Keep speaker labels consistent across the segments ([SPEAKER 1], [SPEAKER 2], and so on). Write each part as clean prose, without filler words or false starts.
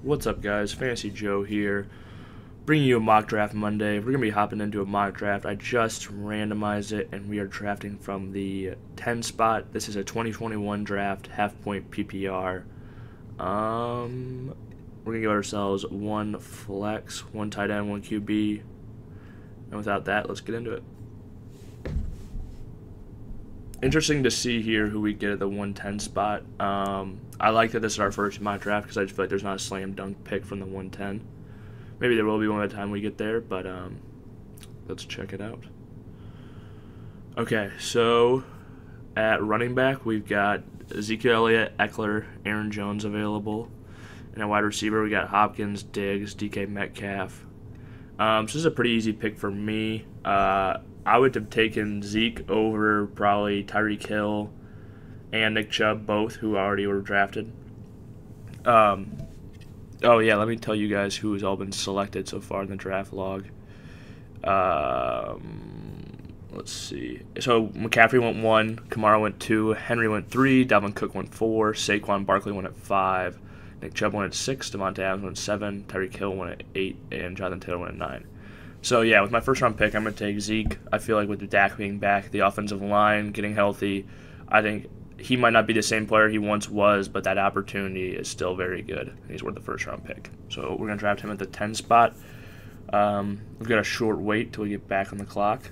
[SPEAKER 1] What's up, guys? Fantasy Joe here, bringing you a mock draft Monday. We're going to be hopping into a mock draft. I just randomized it, and we are drafting from the 10 spot. This is a 2021 draft, half-point PPR. We're going to give ourselves one flex, one tight end, one QB. And without that, let's get into it. Interesting to see here who we get at the 110 spot. I like that this is our first mock draft because I just feel like there's not a slam dunk pick from the 110. Maybe there will be one by the time we get there, but let's check it out. Okay, so at running back, we've got Ezekiel Elliott, Eckler, Aaron Jones available. And at wide receiver, we got Hopkins, Diggs, DK Metcalf. So this is a pretty easy pick for me. I would have taken Zeke over probably Tyreek Hill and Nick Chubb, both who already were drafted. Oh yeah, let me tell you guys who has all been selected so far in the draft log. Let's see. So McCaffrey went 1, Kamara went 2, Henry went 3, Dalvin Cook went 4, Saquon Barkley went at 5, Nick Chubb went at 6, Devontae Adams went at 7, Tyreek Hill went at 8, and Jonathan Taylor went at 9. So, yeah, with my first-round pick, I'm going to take Zeke. I feel like with the Dak being back, the offensive line getting healthy, I think he might not be the same player he once was, but that opportunity is still very good, and he's worth the first-round pick. So we're going to draft him at the 10 spot. We've got a short wait till we get back on the clock.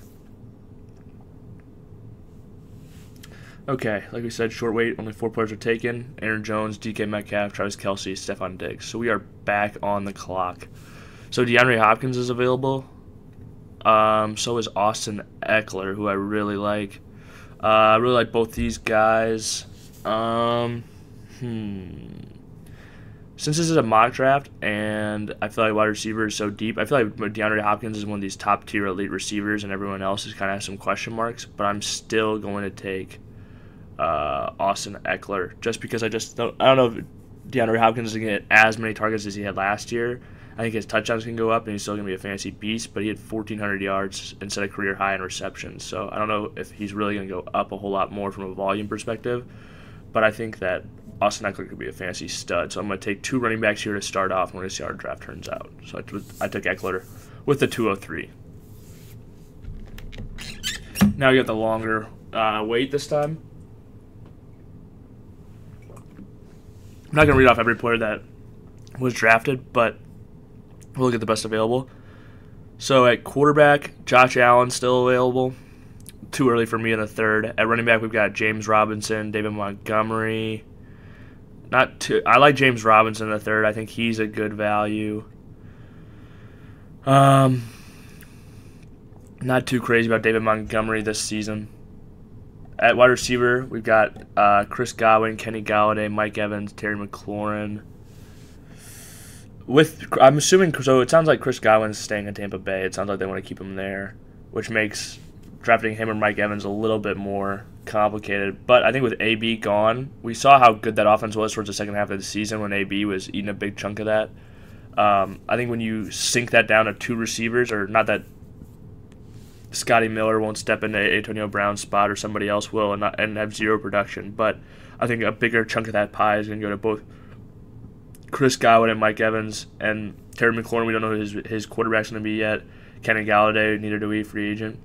[SPEAKER 1] Okay, like we said, short wait. Only 4 players are taken. Aaron Jones, DK Metcalf, Travis Kelce, Stephon Diggs. So we are back on the clock. So DeAndre Hopkins is available. So is Austin Eckler, who I really like. I really like both these guys. Since this is a mock draft and I feel like wide receiver is so deep, I feel like DeAndre Hopkins is one of these top-tier elite receivers and everyone else is kind of has some question marks, but I'm still going to take Austin Eckler just because I don't know if DeAndre Hopkins is going to get as many targets as he had last year. I think his touchdowns can go up, and he's still going to be a fantasy beast, but he had 1,400 yards and set a career high in receptions. So I don't know if he's really going to go up a whole lot more from a volume perspective, but I think that Austin Eckler could be a fantasy stud. So I'm going to take 2 running backs here to start off, and we're going to see how our draft turns out. So I took Eckler with the 203. Now we got the longer wait this time. I'm not going to read off every player that was drafted, but we'll look at the best available. So at quarterback, Josh Allen still available. Too early for me in the 3rd. At running back, we've got James Robinson, David Montgomery. I like James Robinson in the 3rd. I think he's a good value. Not too crazy about David Montgomery this season. At wide receiver, we've got Chris Godwin, Kenny Galladay, Mike Evans, Terry McLaurin. I'm assuming, so it sounds like Chris Godwin's staying in Tampa Bay. It sounds like they want to keep him there, which makes drafting him or Mike Evans a little bit more complicated. But I think with AB gone, we saw how good that offense was towards the second half of the season when AB was eating a big chunk of that. I think when you sink that down to 2 receivers, or not that Scotty Miller won't step into Antonio Brown's spot or somebody else will and have 0 production, but I think a bigger chunk of that pie is going to go to both Chris Godwin and Mike Evans, and Terry McLaurin, we don't know who his quarterback's going to be yet. Kenny Galladay, neither do we, free agent.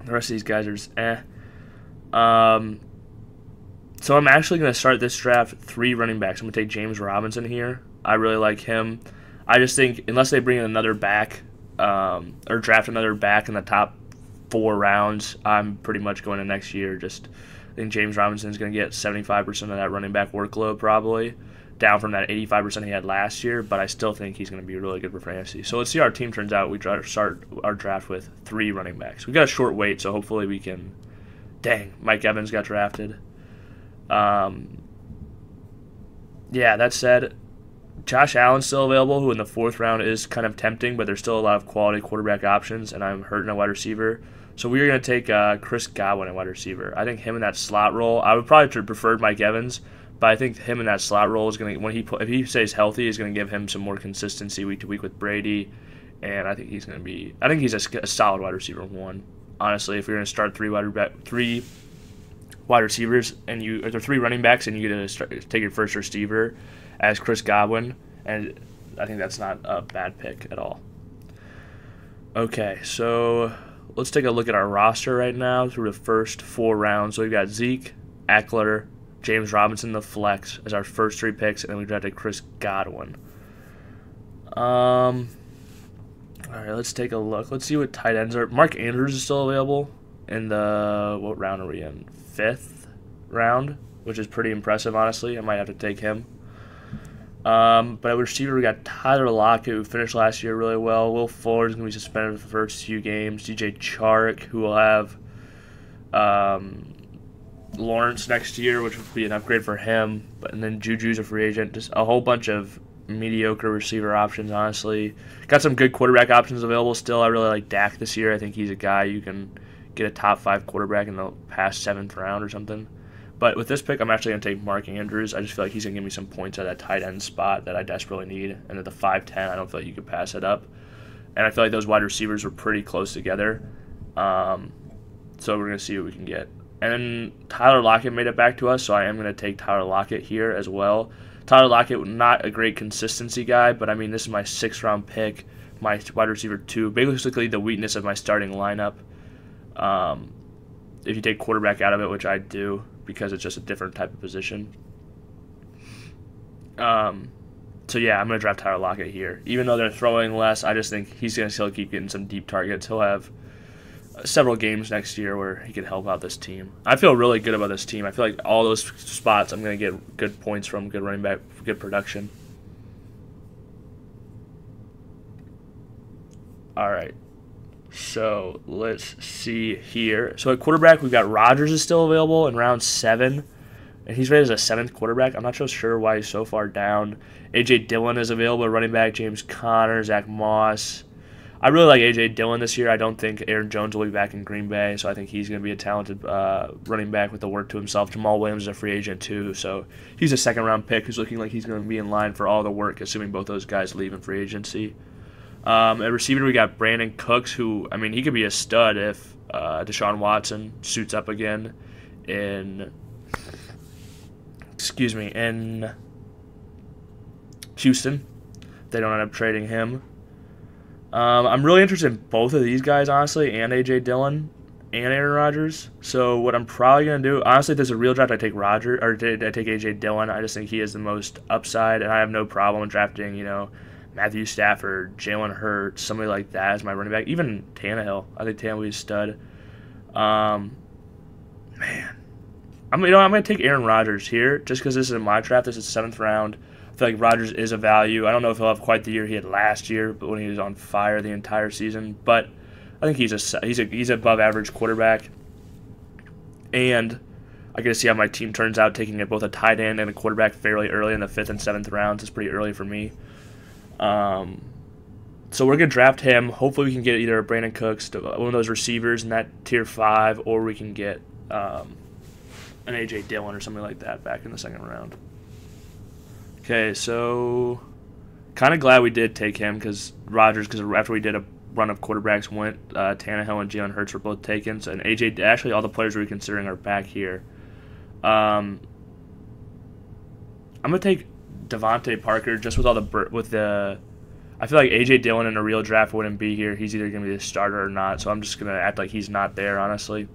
[SPEAKER 1] The rest of these guys are just So I'm actually going to start this draft 3 running backs. I'm going to take James Robinson here. I really like him. I just think unless they bring in another back or draft another back in the top 4 rounds, I'm pretty much going to next year. I think James Robinson is going to get 75% of that running back workload probably, down from that 85% he had last year, but I still think he's going to be really good for fantasy. So let's see how our team turns out. We try to start our draft with 3 running backs. We got a short wait, so hopefully we can. Dang, Mike Evans got drafted. Yeah, that said, Josh Allen's still available, who in the 4th round is kind of tempting, but there's still a lot of quality quarterback options, and I'm hurting a wide receiver. So we're going to take Chris Godwin at wide receiver. I think him in that slot role, I would probably prefer Mike Evans, but I think him in that slot role is going to, if he stays healthy, is going to give him some more consistency week to week with Brady, and I think he's going to be, I think he's a solid wide receiver 1. Honestly, if you're going to start 3 wide receivers or 3 running backs, and you get to take your first receiver as Chris Godwin, and I think that's not a bad pick at all. Okay, so let's take a look at our roster right now through the first 4 rounds. So we've got Zeke, Eckler, James Robinson, the flex, as our first 3 picks, and then we drafted Chris Godwin. All right, let's take a look. Let's see what tight ends are. Mark Andrews is still available in the, what round are we in? 5th round, which is pretty impressive, honestly. I might have to take him. But at receiver, we got Tyler Lockett, who finished last year really well. Will Fuller is going to be suspended for the first few games. DJ Chark, who will have Lawrence next year, which would be an upgrade for him. And then Juju's a free agent. Just a whole bunch of mediocre receiver options, honestly. Got some good quarterback options available still. I really like Dak this year. I think he's a guy you can get a top 5 quarterback in the past 7th round or something. But with this pick, I'm actually going to take Mark Andrews. I just feel like he's going to give me some points at that tight end spot that I desperately need. And at the 5'10", I don't feel like you could pass it up. And I feel like those wide receivers were pretty close together. So we're going to see what we can get. And then Tyler Lockett made it back to us, so I am going to take Tyler Lockett here as well. Tyler Lockett, not a great consistency guy, but I mean, this is my 6th-round pick, my wide receiver 2. Basically the weakness of my starting lineup. If you take quarterback out of it, which I do, because it's just a different type of position. So yeah, I'm going to draft Tyler Lockett here. Even though they're throwing less, I just think he's going to still keep getting some deep targets. He'll have several games next year where he can help out this team. I feel really good about this team. I feel like all those spots I'm going to get good points from, good running back, good production. All right. So let's see here. So at quarterback, we've got Rodgers is still available in round 7, and he's rated as a 7th quarterback. I'm not so sure why he's so far down. A.J. Dillon is available at running back. James Conner, Zach Moss. I really like A.J. Dillon this year. I don't think Aaron Jones will be back in Green Bay, so I think he's going to be a talented running back with the work to himself. Jamal Williams is a free agent too, so he's a 2nd-round pick who's looking like he's going to be in line for all the work, assuming both those guys leave in free agency. At receiver, we got Brandon Cooks, who, I mean, he could be a stud if Deshaun Watson suits up again in Houston. They don't end up trading him. I'm really interested in both of these guys, honestly, and A.J. Dillon and Aaron Rodgers. So what I'm probably going to do, honestly, if there's a real draft, I take A.J. Dillon. I just think he has the most upside, and I have no problem drafting, Matthew Stafford, Jalen Hurts, somebody like that as my running back. Even Tannehill. I think Tannehill will be a stud. Man. I'm going to take Aaron Rodgers here just because this is my draft. This is the 7th round. I feel like Rodgers is a value. I don't know if he'll have quite the year he had last year, but when he was on fire the entire season. But I think he's above average quarterback. And I get to see how my team turns out, taking both a tight end and a quarterback fairly early in the 5th and 7th rounds. It's pretty early for me. So we're going to draft him. Hopefully we can get either Brandon Cooks, one of those receivers in that tier 5, or we can get an A.J. Dillon or something like that back in the 2nd round. Okay, so kind of glad we did take him because Rodgers, because after we did a run of quarterbacks went, Tannehill and Jalen Hurts were both taken. So, and A.J., actually all the players we're considering are back here. I'm going to take Devontae Parker just with all the I feel like A.J. Dillon in a real draft wouldn't be here. He's either going to be the starter or not, so I'm just going to act like he's not there, honestly.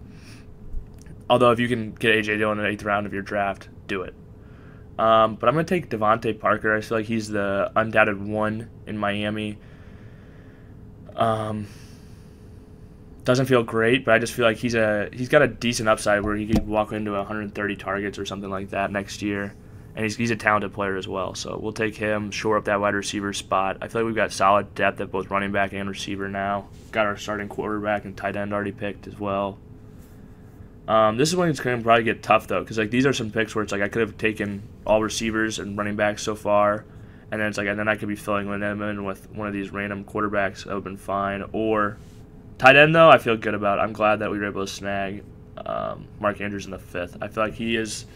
[SPEAKER 1] Although if you can get A.J. Dillon in the 8th round of your draft, do it. But I'm going to take Devontae Parker. I feel like he's the undoubted one in Miami. Doesn't feel great, but I just feel like he's got a decent upside where he could walk into 130 targets or something like that next year. And he's a talented player as well. So we'll take him, shore up that wide receiver spot. I feel like we've got solid depth at both running back and receiver now. Got our starting quarterback and tight end already picked as well. This is when it's going to probably get tough, though, because these are some picks where it's like I could have taken all receivers and running backs so far, and then it's like, and then I could be filling them in with one of these random quarterbacks. That would have been fine. Or tight end, though, I feel good about. I'm glad that we were able to snag Mark Andrews in the 5th. I feel like he's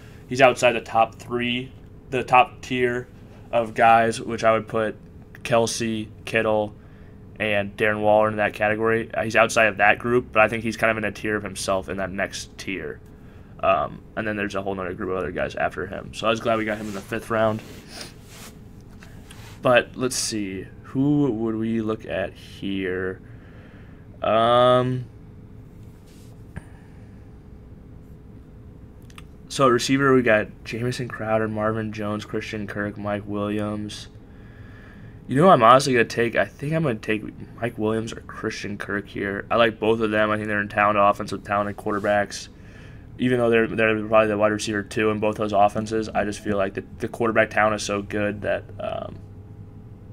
[SPEAKER 1] outside the top 3, the top tier of guys, which I would put Kelsey, Kittle, and Darren Waller in that category. He's outside of that group, but I think he's kind of in a tier of himself in that next tier. And then there's a whole other group of other guys after him. So I was glad we got him in the 5th round. But let's see. Who would we look at here? So at receiver, we got Jamison Crowder, Marvin Jones, Christian Kirk, Mike Williams. You know, I'm honestly going to take, I think I'm going to take Mike Williams or Christian Kirk here. I like both of them. I think they're in talented offensive, talented quarterbacks. Even though they're probably the wide receiver too in both those offenses, I just feel like the quarterback talent is so good that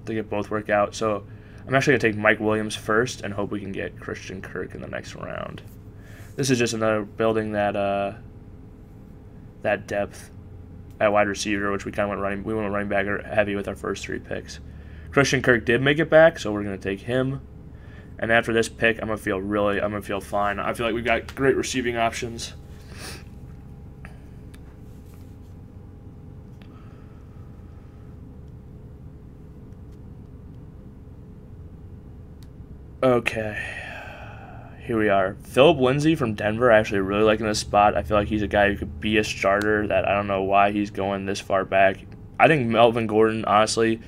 [SPEAKER 1] they get both work out. So I'm actually going to take Mike Williams first and hope we can get Christian Kirk in the next round. This is just another building that that depth at wide receiver, which we kind of went running back heavy with our first 3 picks. Christian Kirk did make it back, so we're going to take him. And after this pick, I'm going to feel fine. I feel like we've got great receiving options. Okay, here we are. Phillip Lindsey from Denver. I actually really liking this spot. I feel like he's a guy who could be a starter. That I don't know why he's going this far back. I think Melvin Gordon, honestly,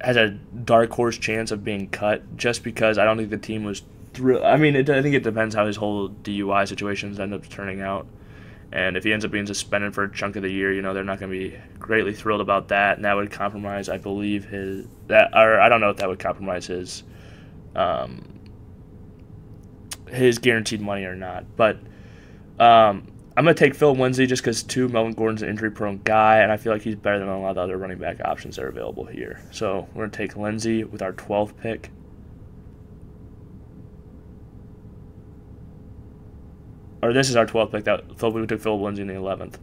[SPEAKER 1] has a dark horse chance of being cut just because I don't think the team was thrilled. I mean, I think it depends how his whole DUI situations end up turning out. And if he ends up being suspended for a chunk of the year, you know, they're not going to be greatly thrilled about that. And that would compromise, I believe, I don't know if that would compromise his guaranteed money or not. But I'm going to take Phillip Lindsey just because, Melvin Gordon's an injury-prone guy, and I feel like he's better than a lot of the other running back options that are available here. So we're going to take Lindsey with our 12th pick. Or this is our 12th pick. We took Phillip Lindsey in the 11th.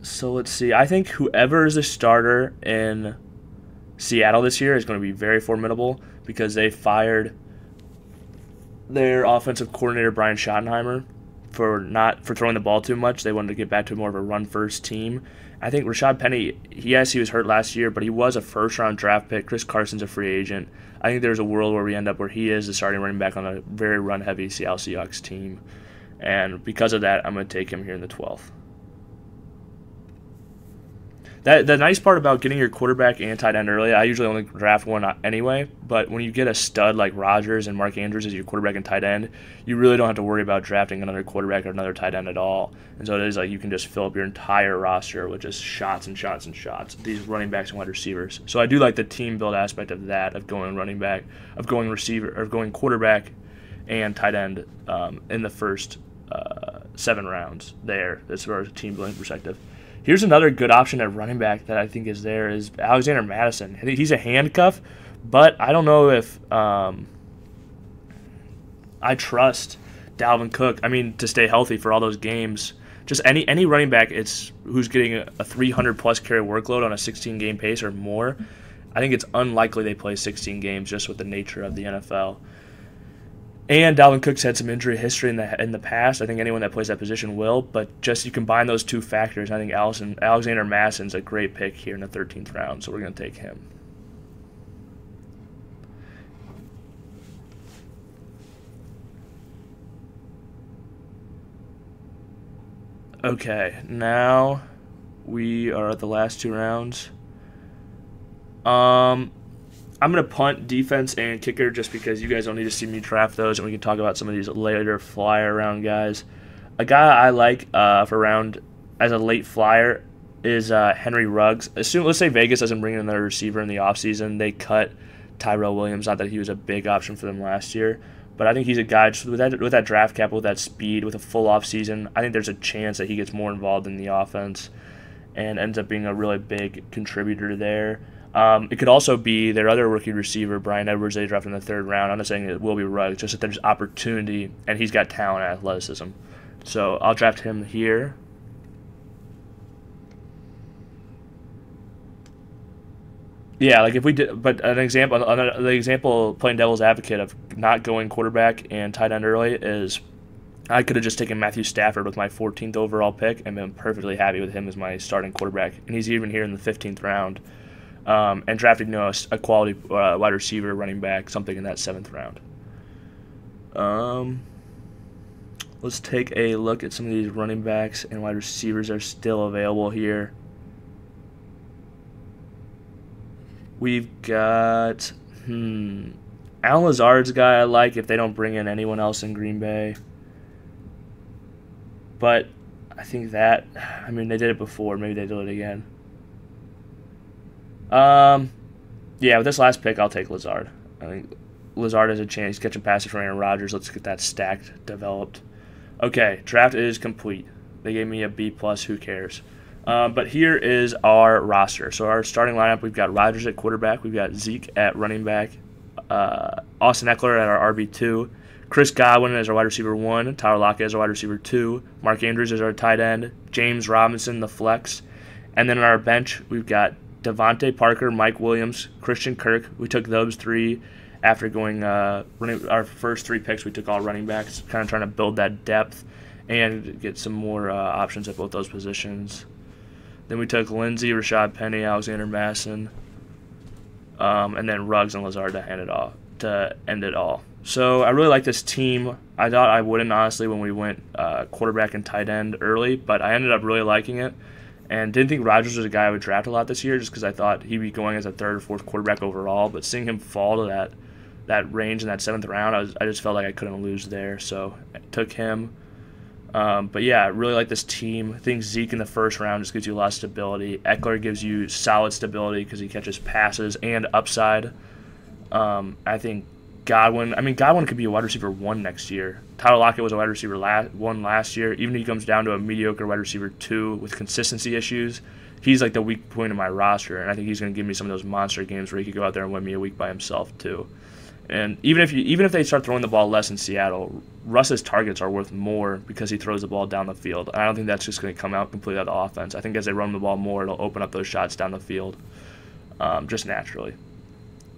[SPEAKER 1] So let's see. I think whoever is the starter in Seattle this year is going to be very formidable because they fired their offensive coordinator Brian Schottenheimer for throwing the ball too much. They wanted to get back to more of a run-first team. I think Rashad Penny, he was hurt last year, but he was a first-round draft pick. Chris Carson's a free agent. I think there's a world where we end up where he is the starting running back on a very run-heavy Seattle Seahawks team. And because of that, I'm going to take him here in the 12th. The nice part about getting your quarterback and tight end early, I usually only draft one anyway, but when you get a stud like Rodgers and Mark Andrews as your quarterback and tight end, you really don't have to worry about drafting another quarterback or another tight end at all. And so it is like you can just fill up your entire roster with just shots and shots and shots, these running backs and wide receivers. So I do like the team build aspect of that, of going running back, of going receiver, or going quarterback and tight end in the first 7 rounds there, as far as a team building perspective. Here's another good option at running back that I think is Alexander Madison. I think he's a handcuff, but I don't know if I trust Dalvin Cook. I mean, to stay healthy for all those games. Just any running back who's getting a 300-plus carry workload on a 16-game pace or more, I think it's unlikely they play 16 games just with the nature of the NFL. And Dalvin Cook's had some injury history in the past. I think anyone that plays that position will. But just you combine those two factors, I think Alexander Madison's a great pick here in the 13th round, so we're going to take him. Okay, now we are at the last 2 rounds. I'm going to punt defense and kicker just because you guys don't need to see me draft those, and we can talk about some of these later flyer round guys. A guy I like for round as a late flyer is Henry Ruggs. Let's say Vegas doesn't bring in another receiver in the offseason. They cut Tyrell Williams. Not that he was a big option for them last year, but I think he's a guy just with that draft capital, with that speed, with a full offseason. I think there's a chance that he gets more involved in the offense and ends up being a really big contributor there. It could also be their other rookie receiver, Brian Edwards, they drafted in the 3rd round. I'm not saying it will be Ruggs, just that there's opportunity, and he's got talent and athleticism. So I'll draft him here. Yeah, like if we did, but the example playing devil's advocate of not going quarterback and tight end early is I could have just taken Matthew Stafford with my 14th overall pick and been perfectly happy with him as my starting quarterback. And he's even here in the 15th round. And drafted a quality wide receiver, running back, something in that 7th round. Let's take a look at some of these running backs and wide receivers that are still available here. We've got Alan Lazard's a guy I like if they don't bring in anyone else in Green Bay. But I think that, I mean, they did it before. Maybe they do it again. Yeah, with this last pick, I'll take Lazard. I think Lazard has a chance. He's catching passes from Aaron Rodgers. Let's get that stacked, developed. Okay, draft is complete. They gave me a B+. Who cares? But here is our roster. So our starting lineup, we've got Rodgers at quarterback. We've got Zeke at running back. Austin Eckler at our RB2. Chris Godwin as our wide receiver 1. Tyler Lockett as our wide receiver 2. Mark Andrews as our tight end. James Robinson, the flex. And then on our bench, we've got Devontae Parker, Mike Williams, Christian Kirk. We took those 3 after going our first 3 picks. We took all running backs, kind of trying to build that depth and get some more options at both those positions. Then we took Lindsey, Rashad Penny, Alexander Madison, and then Ruggs and Lazard to end it all. So I really like this team. I thought I wouldn't, honestly, when we went quarterback and tight end early, but I ended up really liking it. And didn't think Rodgers was a guy I would draft a lot this year just because I thought he'd be going as a 3rd or 4th quarterback overall. But seeing him fall to that range in that 7th round, I just felt like I couldn't lose there. So I took him. But yeah, I really like this team. I think Zeke in the 1st round just gives you a lot of stability. Eckler gives you solid stability because he catches passes and upside. I think Godwin could be a wide receiver 1 next year. Tyler Lockett was a wide receiver 1 last year. Even if he comes down to a mediocre wide receiver 2 with consistency issues, he's like the weak point of my roster, and I think he's going to give me some of those monster games where he could go out there and win me a week by himself too. And even if they start throwing the ball less in Seattle, Russ's targets are worth more because he throws the ball down the field. I don't think that's just going to come out completely out of the offense. I think as they run the ball more, it'll open up those shots down the field just naturally.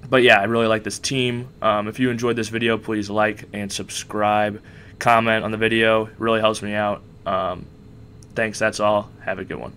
[SPEAKER 1] But yeah, I really like this team. If you enjoyed this video, please like and subscribe. Comment on the video. It really helps me out. Thanks. That's all. Have a good one.